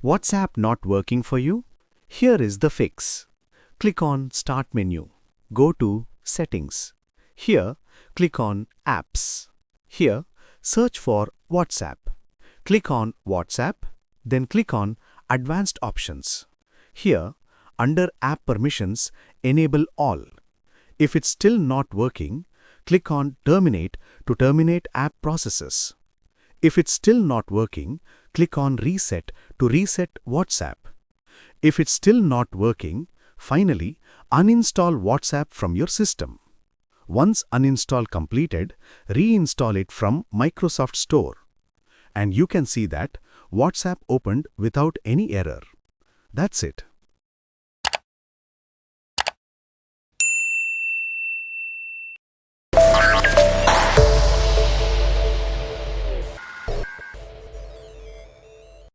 WhatsApp not working for you? Here is the fix. Click on Start menu. Go to Settings. Here, click on Apps. Here, search for WhatsApp. Click on WhatsApp, then click on Advanced Options. Here, under App Permissions, enable All. If it's still not working, click on Terminate to terminate app processes. If it's still not working, click on Reset to reset WhatsApp. If it's still not working, finally, uninstall WhatsApp from your system. Once uninstall completed, reinstall it from Microsoft Store. And you can see that WhatsApp opened without any error. That's it.